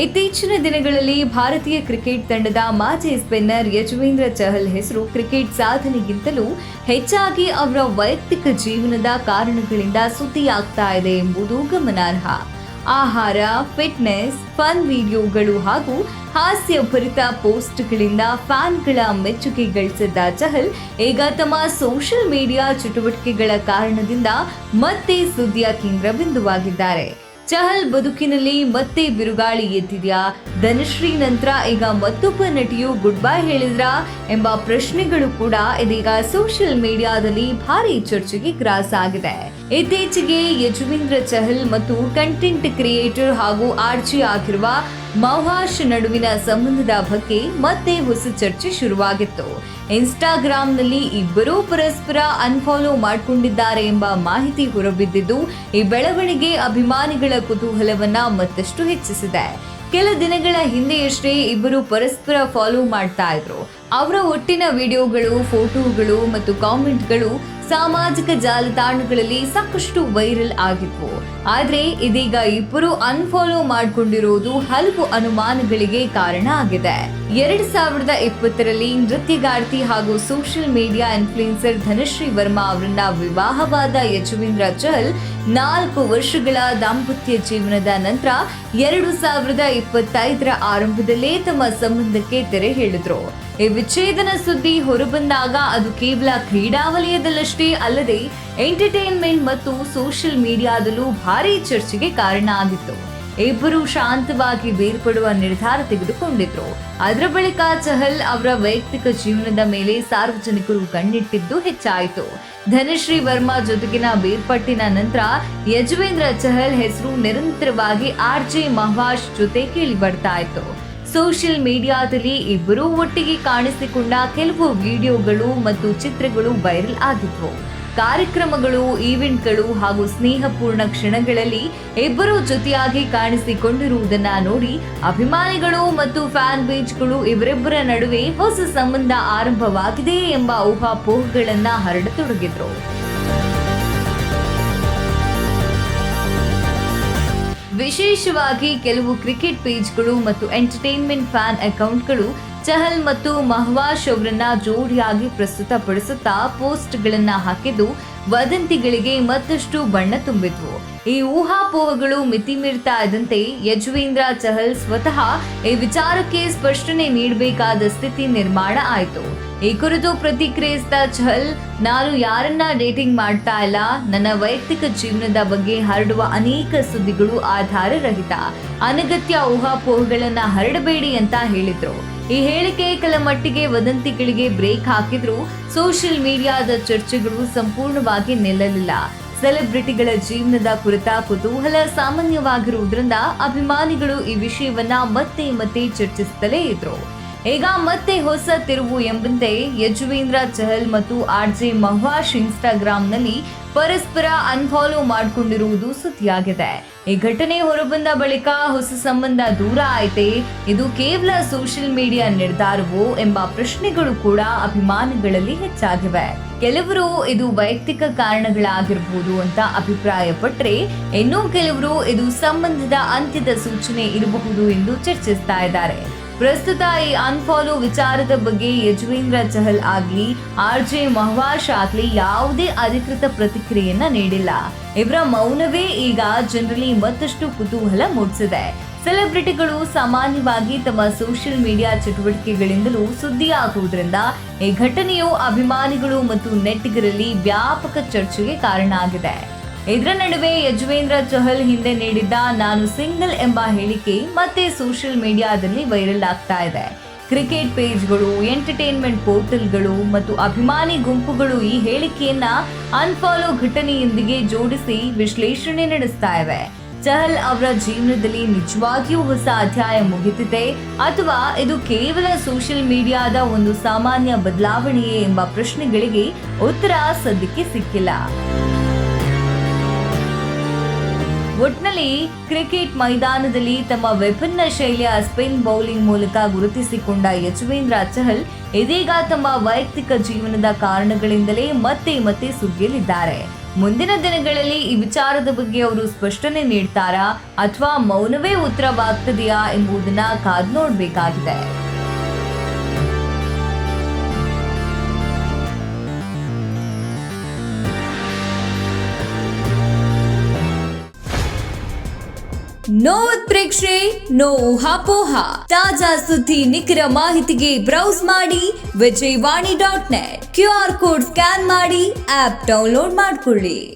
ಇತ್ತೀಚಿನ ದಿನಗಳಲ್ಲಿ ಭಾರತೀಯ ಕ್ರಿಕೆಟ್ ತಂಡದ ಮಾಜಿ ಸ್ಪಿನ್ನರ್ ಯಜುವೇಂದ್ರ ಚಹಲ್ ಹೆಸರು ಕ್ರಿಕೆಟ್ ಸಾಧನೆಗಿಂತಲೂ ಹೆಚ್ಚಾಗಿ ಅವರ ವೈಯಕ್ತಿಕ ಜೀವನದ ಕಾರಣಗಳಿಂದ ಸುದ್ದಿಯಾಗ್ತಾ ಇದೆ ಎಂಬುದು ಗಮನಾರ್ಹ. ಆಹಾರ, ಫಿಟ್ನೆಸ್, ಫನ್ ವಿಡಿಯೋಗಳು ಹಾಗೂ ಹಾಸ್ಯಭರಿತ ಪೋಸ್ಟ್ಗಳಿಂದ ಫ್ಯಾನ್ಗಳ ಮೆಚ್ಚುಗೆ ಗಳಿಸಿದ್ದ ಚಹಲ್ ಈಗ ತಮ್ಮ ಸೋಷಿಯಲ್ ಮೀಡಿಯಾ ಚಟುವಟಿಕೆಗಳ ಕಾರಣದಿಂದ ಮತ್ತೆ ಸುದ್ದಿಯ ಕೇಂದ್ರಬಿಂದುವಾಗಿದ್ದಾರೆ. ಚಹಲ್ ಬದುಕಿನಲ್ಲಿ ಮತ್ತೆ ಬಿರುಗಾಳಿ ಎದ್ದಿದ್ಯಾ? ಧನಶ್ರೀ ನಂತರ ಈಗ ಮತ್ತೊಬ್ಬ ನಟಿಯು ಗುಡ್ ಬೈ ಹೇಳಿದ್ರಾ ಎಂಬ ಪ್ರಶ್ನೆಗಳು ಕೂಡ ಇದೀಗ ಸೋಷಿಯಲ್ ಮೀಡಿಯಾದಲ್ಲಿ ಭಾರಿ ಚರ್ಚೆಗೆ ಗ್ರಾಸ ಆಗಿದೆ. ಇತ್ತೀಚೆಗೆ ಯಜುವೇಂದ್ರ ಚಹಲ್ ಮತ್ತು ಕಂಟೆಂಟ್ ಕ್ರಿಯೇಟರ್ ಹಾಗೂ ಆರ್ಜಿ ಆಗಿರುವ ಮಹವಾಶ್ ನಡುವಿನ ಸಂಬಂಧದ ಬಗ್ಗೆ ಮತ್ತೆ ಹೊಸ ಚರ್ಚೆ ಶುರುವಾಗಿತ್ತು. ಇನ್ಸ್ಟಾಗ್ರಾಂನಲ್ಲಿ ಇಬ್ಬರೂ ಪರಸ್ಪರ ಅನ್ಫಾಲೋ ಮಾಡಿಕೊಂಡಿದ್ದಾರೆ ಎಂಬ ಮಾಹಿತಿ ಹೊರಬಿದ್ದಿದ್ದು ಈ ಬೆಳವಣಿಗೆ ಅಭಿಮಾನಿಗಳ ಕುತೂಹಲವನ್ನ ಮತ್ತಷ್ಟು ಹೆಚ್ಚಿಸಿದೆ. ಕೆಲ ದಿನಗಳ ಹಿಂದೆಯಷ್ಟೇ ಇಬ್ಬರು ಪರಸ್ಪರ ಫಾಲೋ ಮಾಡ್ತಾ ಇದ್ರು. ಅವರ ಒಟ್ಟಿನ ವಿಡಿಯೋಗಳು, ಫೋಟೋಗಳು ಮತ್ತು ಕಾಮೆಂಟ್ಗಳು ಸಾಮಾಜಿಕ ಜಾಲತಾಣಗಳಲ್ಲಿ ಸಾಕಷ್ಟು ವೈರಲ್ ಆಗಿದ್ವು. ಆದ್ರೆ ಇದೀಗ ಇಬ್ಬರು ಅನ್ಫಾಲೋ ಮಾಡಿಕೊಂಡಿರುವುದು ಹಲವು ಅನುಮಾನಗಳಿಗೆ ಕಾರಣ ಆಗಿದೆ. 2020ರಲ್ಲಿ ನೃತ್ಯಗಾರ್ತಿ ಹಾಗೂ social media influencer Dhanashree Verma ಅವರನ್ನ ವಿವಾಹವಾದ ಯಜುವೇಂದ್ರ ಚಹಲ್ 4 ವರ್ಷಗಳ ದಾಂಪತ್ಯ ಜೀವನದ ನಂತರ 2025ರ ಆರಂಭದಲ್ಲೇ ತಮ್ಮ ಸಂಬಂಧಕ್ಕೆ ತೆರೆ ಹೇಳಿದ್ರು. ಈ ವಿಚ್ಛೇದನ ಸುದ್ದಿ ಹೊರಬಂದಾಗ ಅದು ಕೇವಲ ಕ್ರೀಡಾ ವಲಯದಲ್ಲಷ್ಟೇ ಅಲ್ಲದೆ ಎಂಟರ್ಟೈನ್ಮೆಂಟ್ ಮತ್ತು ಸೋಷಿಯಲ್ ಮೀಡಿಯಾದಲ್ಲೂ ಭಾರಿ ಚರ್ಚೆಗೆ ಕಾರಣ ಆಗಿತ್ತು. ಇಬ್ಬರು ಶಾಂತವಾಗಿ ಬೇರ್ಪಡುವ ನಿರ್ಧಾರ ತೆಗೆದುಕೊಂಡಿದ್ರು. ಅದರ ಬಳಿಕ ಚಹಲ್ ಅವರ ವೈಯಕ್ತಿಕ ಜೀವನದ ಮೇಲೆ ಸಾರ್ವಜನಿಕರು ಕಣ್ಣಿಟ್ಟಿದ್ದು ಹೆಚ್ಚಾಯಿತು. ಧನಶ್ರೀ ವರ್ಮಾ ಜೊತೆಗಿನ ಬೇರ್ಪಟ್ಟಿನ ನಂತರ ಯಜುವೇಂದ್ರ ಚಹಲ್ ಹೆಸರು ನಿರಂತರವಾಗಿ ಆರ್ಜೆ ಮಹವಾಶ್ ಜೊತೆ ಕೇಳಿ ಬರ್ತಾ ಇತ್ತು. ಸೋಷಿಯಲ್ ಮೀಡಿಯಾದಲ್ಲಿ ಇಬ್ಬರೂ ಒಟ್ಟಿಗೆ ಕಾಣಿಸಿಕೊಂಡ ಕೆಲವು ವಿಡಿಯೋಗಳು ಮತ್ತು ಚಿತ್ರಗಳು ವೈರಲ್ ಆಗಿದ್ವು. ಕಾರ್ಯಕ್ರಮಗಳು, ಈವೆಂಟ್ಗಳು ಹಾಗೂ ಸ್ನೇಹಪೂರ್ಣ ಕ್ಷಣಗಳಲ್ಲಿ ಇಬ್ಬರೂ ಜೊತೆಯಾಗಿ ಕಾಣಿಸಿಕೊಂಡಿರುವುದನ್ನ ನೋಡಿ ಅಭಿಮಾನಿಗಳು ಮತ್ತು ಫ್ಯಾನ್ ಪೇಜ್ಗಳು ಇವರಿಬ್ಬರ ನಡುವೆ ಹೊಸ ಸಂಬಂಧ ಆರಂಭವಾಗಿದೆ ಎಂಬ ಊಹಾಪೋಹಗಳನ್ನ ಹರಡತೊಡಗಿದ್ರು. ವಿಶೇಷವಾಗಿ ಕೆಲವು ಕ್ರಿಕೆಟ್ ಪೇಜ್ಗಳು ಮತ್ತು ಎಂಟರ್ಟೈನ್ಮೆಂಟ್ ಫ್ಯಾನ್ ಅಕೌಂಟ್ಗಳು ಚಹಲ್ ಮತ್ತು ಮಹವಾಶ್ ಅವರನ್ನ ಜೋಡಿಯಾಗಿ ಪ್ರಸ್ತುತಪಡಿಸುತ್ತಾ ಪೋಸ್ಟ್ಗಳನ್ನ ಹಾಕಿದ್ದು ವದಂತಿಗಳಿಗೆ ಮತ್ತಷ್ಟು ಬಣ್ಣ ತುಂಬಿದ್ವು. ಈ ಊಹಾಪೋಹಗಳು ಮಿತಿ ಮೀರ್ತಾ ಇದ್ದಂತೆ ಯಜುವೇಂದ್ರ ಚಹಲ್ ಸ್ವತಃ ಈ ವಿಚಾರಕ್ಕೆ ಸ್ಪಷ್ಟನೆ ನೀಡಬೇಕಾದ ಸ್ಥಿತಿ ನಿರ್ಮಾಣ ಆಯಿತು. ಈ ಕುರಿತು ಪ್ರತಿಕ್ರಿಯಿಸಿದ ಚಹಲ್, ನಾನು ಯಾರನ್ನ ಡೇಟಿಂಗ್ ಮಾಡ್ತಾ ಇಲ್ಲ. ನನ್ನ ವೈಯಕ್ತಿಕ ಜೀವನದ ಬಗ್ಗೆ ಹರಡುವ ಅನೇಕ ಸುದ್ದಿಗಳು ಆಧಾರರಹಿತ. ಅನಗತ್ಯ ಊಹಾಪೋಹಗಳನ್ನ ಹರಡಬೇಡಿ ಅಂತ ಹೇಳಿದ್ರು. ಈ ಹೇಳಿಕೆ ಕೆಲ ಮಟ್ಟಿಗೆ ವದಂತಿಗಳಿಗೆ ಬ್ರೇಕ್ ಹಾಕಿದ್ರು. ಸೋಷಿಯಲ್ ಮೀಡಿಯಾದ ಚರ್ಚೆಗಳು ಸಂಪೂರ್ಣವಾಗಿ ನಿಲ್ಲಲಿಲ್ಲ. ಸೆಲೆಬ್ರಿಟಿಗಳ ಜೀವನದ ಕುರಿತ ಕುತೂಹಲ ಸಾಮಾನ್ಯವಾಗಿರುವುದರಿಂದ ಅಭಿಮಾನಿಗಳು ಈ ವಿಷಯವನ್ನ ಮತ್ತೆ ಮತ್ತೆ ಚರ್ಚಿಸುತ್ತಲೇ ಇದ್ರು. ಈಗ ಮತ್ತೆ ಹೊಸ ತಿರುವು ಎಂಬಂತೆ ಯಜುವೇಂದ್ರ ಚಹಲ್ ಮತ್ತು ಆರ್ಜೆ ಮಹವಾಶ್ ಇನ್ಸ್ಟಾಗ್ರಾಂನಲ್ಲಿ ಪರಸ್ಪರ ಅನ್ಫಾಲೋ ಮಾಡಿಕೊಂಡಿರುವುದು ಸುದ್ದಿಯಾಗಿದೆ. ಈ ಘಟನೆ ಹೊರಬಂದ ಬಳಿಕ ಹೊಸ ಸಂಬಂಧ ದೂರ ಆಯ್ತೆ, ಇದು ಕೇವಲ ಸೋಷಿಯಲ್ ಮೀಡಿಯಾ ನಿರ್ಧಾರವೋ ಎಂಬ ಪ್ರಶ್ನೆಗಳು ಕೂಡ ಅಭಿಮಾನಿಗಳಲ್ಲಿ ಹೆಚ್ಚಾಗಿವೆ. ಕೆಲವರು ಇದು ವೈಯಕ್ತಿಕ ಕಾರಣಗಳಾಗಿರಬಹುದು ಅಂತ ಅಭಿಪ್ರಾಯಪಟ್ಟರೆ, ಇನ್ನೂ ಕೆಲವರು ಇದು ಸಂಬಂಧದ ಅಂತ್ಯದ ಸೂಚನೆ ಇರಬಹುದು ಎಂದು ಚರ್ಚಿಸ್ತಾ ಇದ್ದಾರೆ. ಪ್ರಸ್ತುತ ಈ ಅನ್ಫಾಲೋ ವಿಚಾರದ ಬಗ್ಗೆ ಯಜುವೇಂದ್ರ ಚಹಲ್ ಆಗ್ಲಿ ಆರ್ಜೆ ಮಹವಾಶ್ ಆಗ್ಲಿ ಯಾವುದೇ ಅಧಿಕೃತ ಪ್ರತಿಕ್ರಿಯೆಯನ್ನ ನೀಡಿಲ್ಲ. ಇವರ ಮೌನವೇ ಈಗ ಜನರಲ್ಲಿ ಮತ್ತಷ್ಟು ಕುತೂಹಲ ಮೂಡಿಸಿದೆ. ಸೆಲೆಬ್ರಿಟಿಗಳು ಸಾಮಾನ್ಯವಾಗಿ ತಮ್ಮ ಸೋಷಿಯಲ್ ಮೀಡಿಯಾ ಚಟುವಟಿಕೆಗಳಿಂದಲೂ ಸುದ್ದಿಯಾಗುವುದರಿಂದ ಈ ಘಟನೆಯು ಅಭಿಮಾನಿಗಳು ಮತ್ತು ನೆಟ್ಟಿಗರಲ್ಲಿ ವ್ಯಾಪಕ ಚರ್ಚೆಗೆ ಕಾರಣ ಆಗಿದೆ. ಇದರ ನಡುವೆ ಯಜುವೇಂದ್ರ ಚಹಲ್ ಹಿಂದೆ ನೀಡಿದ್ದ ನಾನು ಸಿಂಗಲ್ ಎಂಬ ಹೇಳಿಕೆ ಮತ್ತೆ ಸೋಷಿಯಲ್ ಮೀಡಿಯಾದಲ್ಲಿ ವೈರಲ್ ಆಗ್ತಾ ಇದೆ. ಕ್ರಿಕೆಟ್ ಪೇಜ್ಗಳು, ಎಂಟರ್ಟೈನ್ಮೆಂಟ್ ಪೋರ್ಟಲ್ಗಳು ಮತ್ತು ಅಭಿಮಾನಿ ಗುಂಪುಗಳು ಈ ಹೇಳಿಕೆಯನ್ನ ಅನ್ಫಾಲೋ ಘಟನೆಯೊಂದಿಗೆ ಜೋಡಿಸಿ ವಿಶ್ಲೇಷಣೆ ನಡೆಸ್ತಾ ಇವೆ. ಚಹಲ್ ಅವರ ಜೀವನದಲ್ಲಿ ನಿಜವಾಗಿಯೂ ಹೊಸ ಅಧ್ಯಾಯ ಮುಗಿದಿದೆ ಅಥವಾ ಇದು ಕೇವಲ ಸೋಷಿಯಲ್ ಮೀಡಿಯಾದ ಒಂದು ಸಾಮಾನ್ಯ ಬದಲಾವಣೆಯೇ ಎಂಬ ಪ್ರಶ್ನೆಗಳಿಗೆ ಉತ್ತರ ಸದ್ಯಕ್ಕೆ ಸಿಕ್ಕಿಲ್ಲ. ಒಟ್ನಲ್ಲಿ ಕ್ರಿಕೆಟ್ ಮೈದಾನದಲ್ಲಿ ತಮ್ಮ ವಿಭಿನ್ನ ಶೈಲಿಯ ಸ್ಪಿನ್ ಬೌಲಿಂಗ್ ಮೂಲಕ ಗುರುತಿಸಿಕೊಂಡ ಯಜುವೇಂದ್ರ ಚಹಲ್ ಇದೀಗ ತಮ್ಮ ವೈಯಕ್ತಿಕ ಜೀವನದ ಕಾರಣಗಳಿಂದಲೇ ಮತ್ತೆ ಸುದ್ದಿಯಲ್ಲಿದ್ದಾರೆ. ಮುಂದಿನ ದಿನಗಳಲ್ಲಿ ಈ ವಿಚಾರದ ಬಗ್ಗೆ ಅವರು ಸ್ಪಷ್ಟನೆ ನೀಡ್ತಾರಾ ಅಥವಾ ಮೌನವೇ ಉತ್ತರವಾಗ್ತದೆಯಾ ಎಂಬುದನ್ನ ಕಾದು ನೋಡಬೇಕಾಗಿದೆ. ನೋ ಉತ್ಪ್ರೇಕ್ಷೆ, ನೋ ಊಹಾಪೋಹ. ತಾಜಾ ಸುದ್ದಿ ನಿಖರ ಮಾಹಿತಿಗೆ ಬ್ರೌಸ್ ಮಾಡಿ ವಿಜಯವಾಣಿ.net. QR ಕೋಡ್ ಸ್ಕ್ಯಾನ್ ಮಾಡಿ ಆಪ್ ಡೌನ್ಲೋಡ್ ಮಾಡಿಕೊಳ್ಳಿ.